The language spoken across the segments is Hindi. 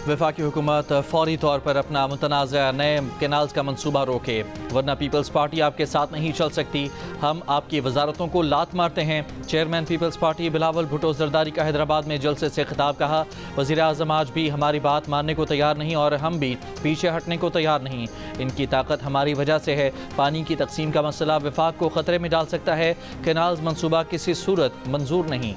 वफाकी हुकूमत फौरी तौर पर अपना मुतनाज़ा नए कैनाल्स का मंसूबा रोके, वरना पीपल्स पार्टी आपके साथ नहीं चल सकती। हम आपकी वजारतों को लात मारते हैं। Chairman people's party Bilawal Bhutto Zardari का हैदराबाद में जलसे से खिताब। कहा, वज़ीर आज़म आज भी हमारी बात मानने को तैयार नहीं और हम भी पीछे हटने को तैयार नहीं। इनकी ताकत हमारी वजह से है। पानी की तकसीम का मसला वफाक को ख़तरे में डाल सकता है। कैनाल्स मंसूबा किसी सूरत मंजूर नहीं।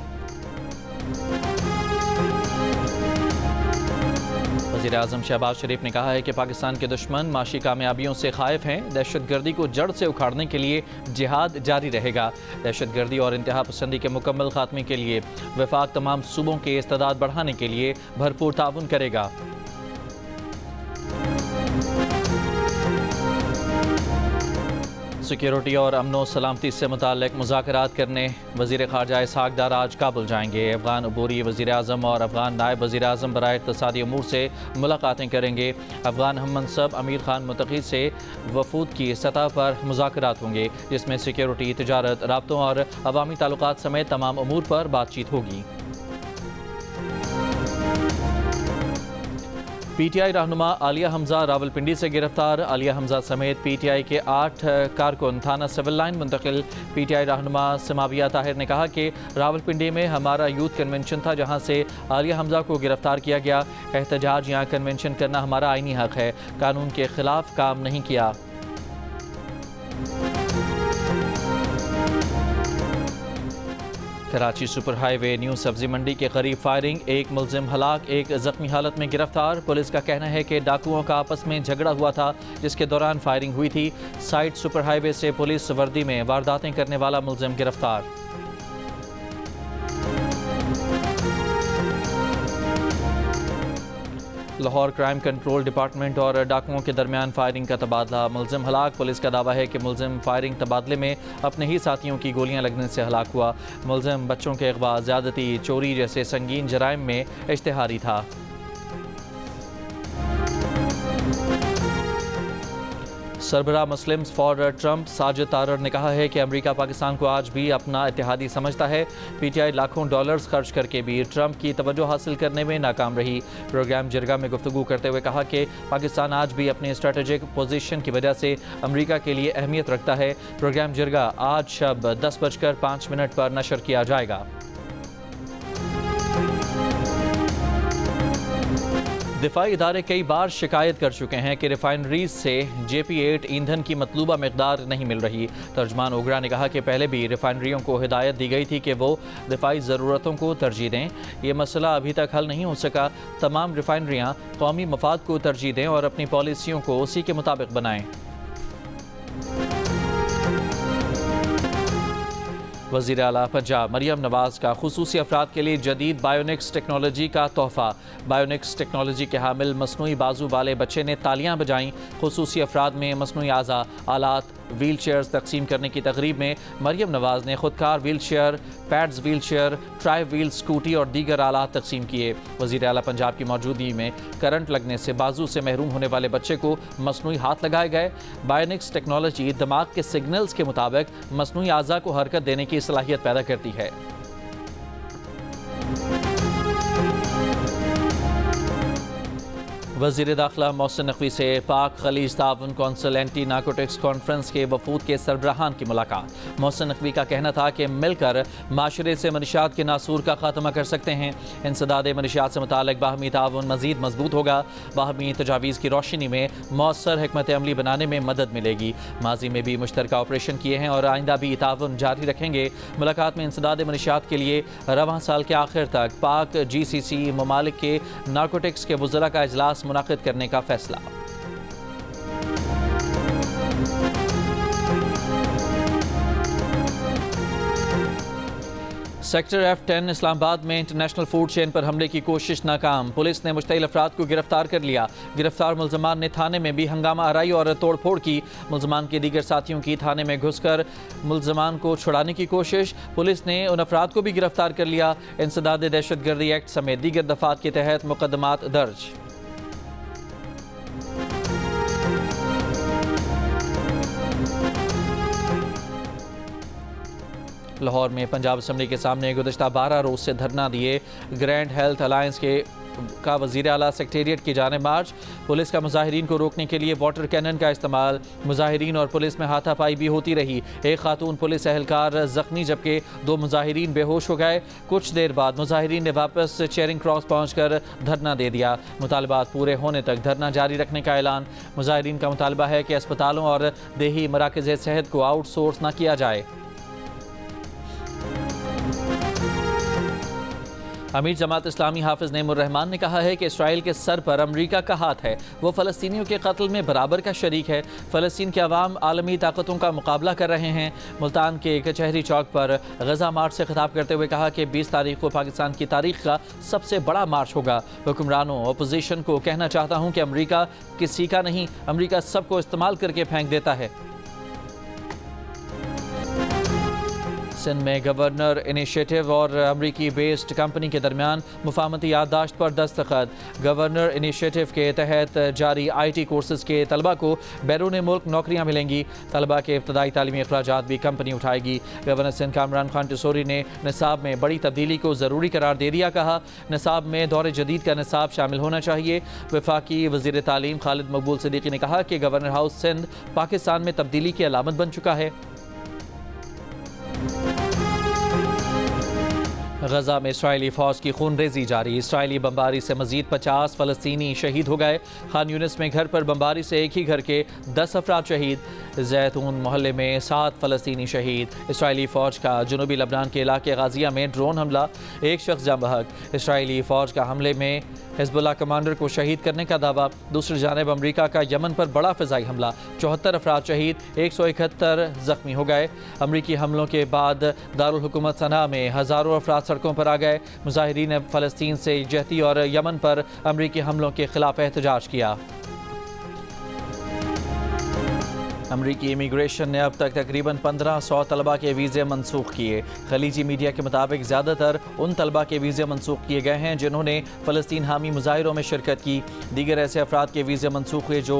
वज़ीर आज़म शहबाज शरीफ ने कहा है कि पाकिस्तान के दुश्मन माशी कामयाबियों से खाइफ हैं। दहशतगर्दी को जड़ से उखाड़ने के लिए जिहाद जारी रहेगा। दहशतगर्दी और इंतहा पसंदी के मुकम्मल खात्मे के लिए वफाक तमाम सूबों के इस्तेदाद बढ़ाने के लिए भरपूर ताउन करेगा। सिक्योरिटी और अमनो सलामती से मुताल्लिक़ मुज़ाकरात करने वज़ीर ख़ारजा इसहाक़ डार आज काबुल जाएंगे। अफ़गान अबूरी वज़ीर आज़म और अफ़गान नायब वज़ीर आज़म बराए इक़्तिसादी अमूर से मुलाकातें करेंगे। अफ़गान हम मनसब अमीर खान मुतक़ी से वफ़ूद की सतह पर मुज़ाकरात होंगे, जिसमें सिक्योरिटी, तिजारत, राब्तों और अवामी ताल्लुकात समेत तमाम अमूर पर बातचीत होगी। पीटीआई रहनुमा आलिया हमजा रावलपिंडी से गिरफ्तार। आलिया हमजा समेत पीटीआई के 8 कारकुन थाना सिविल लाइन मुंतकिल। पीटीआई रहनुमा समाविया ताहिर ने कहा कि रावलपिंडी में हमारा यूथ कन्वेंशन था, जहां से आलिया हमजा को गिरफ्तार किया गया। एहतजाज या कन्वेंशन करना हमारा आईनी हक है। कानून के खिलाफ काम नहीं किया। कराची सुपर हाईवे न्यू सब्जी मंडी के करीब फायरिंग, एक मुलजिम हलाक, एक जख्मी हालत में गिरफ्तार। पुलिस का कहना है कि डाकुओं का आपस में झगड़ा हुआ था, जिसके दौरान फायरिंग हुई थी। साइड सुपर हाईवे से पुलिस वर्दी में वारदातें करने वाला मुलजिम गिरफ्तार। लाहौर क्राइम कंट्रोल डिपार्टमेंट और डाकुओं के दरमियान फायरिंग का तबादला, मुलजिम हलाक। पुलिस का दावा है कि मुलजिम फायरिंग तबादले में अपने ही साथियों की गोलियां लगने से हलाक हुआ। मुलजिम बच्चों के अगवा, ज़्यादती, चोरी जैसे संगीन जराइम में इश्तिहारी था। सरबराह Muslims for Trump Sajid Tarar ने कहा है कि अमेरिका पाकिस्तान को आज भी अपना इत्तेहादी समझता है। पीटीआई लाखों डॉलर्स खर्च करके भी ट्रंप की तवज्जो हासिल करने में नाकाम रही। प्रोग्राम जिरगा में गुफ्तगू करते हुए कहा कि पाकिस्तान आज भी अपने स्ट्रेटेजिक पोजीशन की वजह से अमेरिका के लिए अहमियत रखता है। प्रोग्राम जिरगा आज शब 10:05 पर नशर किया जाएगा। दिफाई इदारे कई बार शिकायत कर चुके हैं कि रिफाइनरीज से JP8 ईंधन की मतलूबा मकदार नहीं मिल रही। तर्जमान ओगरा ने कहा कि पहले भी रिफाइनरियों को हिदायत दी गई थी कि वो दिफाई ज़रूरतों को तरजीह दें। ये मसला अभी तक हल नहीं हो सका। तमाम रिफाइनरियाँ कौमी मफाद को तरजीह दें और अपनी पॉलिसियों को उसी के मुताबिक बनाएं। वज़ीर आला पंजाब मरियम नवाज़ का खुसूसी अफराद के लिए जदीद बायोनिक्स टेक्नोलॉजी का तोहफ़ा। बायोनिक्स टेक्नोलॉजी के हामिल मसनूई बाजू वाले बच्चे ने तालियां बजाईं। खुसूसी अफराद में मसनूई आज़ा, आलात, व्हील चेयर्स तकसीम करने की तकरीब में मरियम नवाज़ ने खुदकार wheel chair, pads wheel chair, tri wheel scooty और दीगर आलात तकसीम किए। वज़ीर आला पंजाब की मौजूदगी में करंट लगने से बाजू से महरूम होने वाले बच्चे को मसनूई हाथ लगाए गए। बायोनिक्स टेक्नोलॉजी दिमाग के सिग्नल्स के मुताबिक मसनूई आज़ा को हरकत देने की सलाहियत पैदा करती है। वज़ीर दाखिला मोहसिन नकवी से पाक खलीज ताउन कौंसिल एंटी नारकोटिक्स कॉन्फ्रेंस के वफूद के सरबराहान की मुलाकात। मोहसिन नकवी का कहना था कि मिलकर माशरे से मनशियात के नासूर का खात्मा कर सकते हैं। इंसदाद मनशियात से मुताल्लिक़ बाहमी ताउन मज़ीद मजबूत होगा। बाहमी तजावीज़ की रोशनी में मौसर हिकमत अमली बनाने में मदद मिलेगी। माजी में भी मुश्तरका ऑपरेशन किए हैं और आइंदा भी ताउन जारी रखेंगे। मुलाकात में इंसदाद मनशियात के लिए रवां साल के आखिर तक पाक GCC ममालिक के नारकोटिक्स के वज़रा का इजलास मुनाकिद करने का फैसला। सेक्टर F10 इस्लामाबाद में इंटरनेशनल फूड चेन पर हमले की कोशिश नाकाम। पुलिस ने मुश्तइल अफराद को गिरफ्तार कर लिया। गिरफ्तार मुलजमान ने थाने में भी हंगामा आराई और तोड़ फोड़ की। मुलजमान के दीगर साथियों की थाने में घुसकर मुलजमान को छुड़ाने की कोशिश। पुलिस ने उन अफराद को भी गिरफ्तार कर लिया। इंसदाद दहशतगर्दी एक्ट समेत दीगर दफात के तहत मुकदमात दर्ज। लाहौर में पंजाब असम्बली के सामने गुज़श्ता 12 रोज़ से धरना दिए ग्रैंड हेल्थ अलायंस के का वज़ीर आला सेक्रेटेरिएट की जानिब मार्च। पुलिस का मुजाहिरीन को रोकने के लिए वाटर कैनन का इस्तेमाल। मुजाहिरीन और पुलिस में हाथापाई भी होती रही। एक खातून पुलिस एहलकार जख्मी जबकि 2 मुजाहिरीन बेहोश हो गए। कुछ देर बाद मुजाहिरीन ने वापस चेरिंग क्रॉस पहुंचकर धरना दे दिया। मुतालबात पूरे होने तक धरना जारी रखने का ऐलान। मुजाहिरीन का मुतालबा है कि अस्पतालों और देही मराकज़ सेहत को आउटसोर्स न किया जाए। अमीर जमात इस्लामी हाफिज नईमुर रहमान ने कहा है कि इसराइल के सर पर अमरीका का हाथ है। वो फ़लस्तीनियों के कत्ल में बराबर का शरीक है। फ़लस्तीन के अवाम आलमी ताकतों का मुकाबला कर रहे हैं। मुल्तान के कचहरी चौक पर गजा मार्च से खिताब करते हुए कहा कि 20 तारीख को पाकिस्तान की तारीख का सबसे बड़ा मार्च होगा। हुक्मरानों अपोजिशन को कहना चाहता हूँ कि अमरीका किसी का नहीं, अमरीका सबको इस्तेमाल करके फेंक देता है। सिंध में गवर्नर इनिशिएटिव और अमरीकी बेस्ड कंपनी के दरमियान मुफाहमती याददाश्त पर दस्तखत। गवर्नर इनिशिएटिव के तहत जारी IT कोर्सेज के तलबा को बैरून मुल्क नौकरियां मिलेंगी। तलबा के इब्तदाई तालीमी अखराजात भी कंपनी उठाएगी। गवर्नर सिंध कामरान खान टिसोरी ने निसाब में बड़ी तब्दीली को ज़रूरी करार दे दिया। कहा, निसाब में दौर जदीद का निसाब शामिल होना चाहिए। वफाकी वज़ीर तालीम खालिद मकबूल सिद्दीकी ने कहा कि गवर्नर हाउस सिंध पाकिस्तान में तब्दीली की अलामत बन चुका है। गजा में इसराइली फ़ौज की खूनरेज़ी जारी। इसराइली बमबारी से मज़ीद 50 फ़लस्तीनी शहीद हो गए। खान यूनिस में घर पर बमबारी से एक ही घर के 10 अफराद शहीद। जैतून मोहल्ले में 7 फ़लस्तीनी शहीद। इसराइली फ़ौज का जनूबी लबनान के इलाके गाजिया में ड्रोन हमला, एक शख्स जाँ बहक। इसराइली फ़ौज का हमले में हिज़्बुल्लाह कमांडर को शहीद करने का दावा। दूसरी जानिब अमरीका का यमन पर बड़ा फ़िज़ाई हमला, 74 अफराद शहीद, 171 ज़ख्मी हो गए। अमरीकी हमलों के बाद दारुल हुकूमत सना में हज़ारों अफराद सड़कों पर आ गए। मुजाहिरीन फ़लस्तीन से यकजहती और यमन पर अमरीकी हमलों के खिलाफ एहतजाज किया। अमरीकी इमिग्रेशन ने अब तक तकरीबन 1500 तलबा के वीज़े मनसूख किए। खलीजी मीडिया के मुताबिक ज़्यादातर उन तलबा के वीज़े मनसूख किए गए हैं जिन्होंने फ़लस्तीन हामी मुजाहिरों में शिरकत की। दीगर ऐसे अफराद के वीज़े मनसूख हुए जो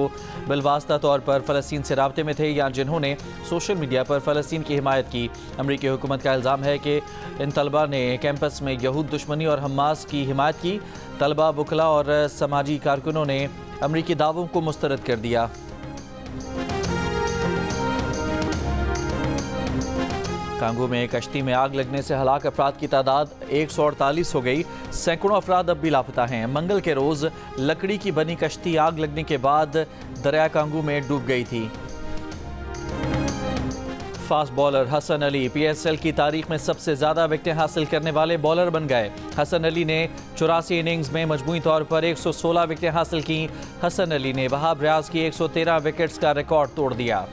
बिलवास्ता तौर पर फ़लस्तीन से राब्ते में थे या जिन्होंने सोशल मीडिया पर फ़लस्तीन की हिमायत की। अमरीकी हुकूमत का इल्ज़ाम है कि इन तलबा ने कैंपस में यहूद दुश्मनी और हमास की हिमायत की। तलबा, वकला और समाजी कारकुनों ने अमरीकी दावों को मुस्तरद कर दिया। कांगो में कश्ती में आग लगने से हलाक अफराद की तादाद 148 हो गई। सैकड़ों अफराद अब भी लापता हैं। मंगल के रोज़ लकड़ी की बनी कश्ती आग लगने के बाद दरिया कांगो में डूब गई थी। Fast bowler Hasan Ali PSL की तारीख में सबसे ज़्यादा विकेटें हासिल करने वाले बॉलर बन गए। हसन अली ने 84 इनिंग्स में मजमूई तौर पर 116 विकेटें हासिल की। हसन अली ने वहाब रियाज की 113 विकेट्स का रिकॉर्ड तोड़ दिया।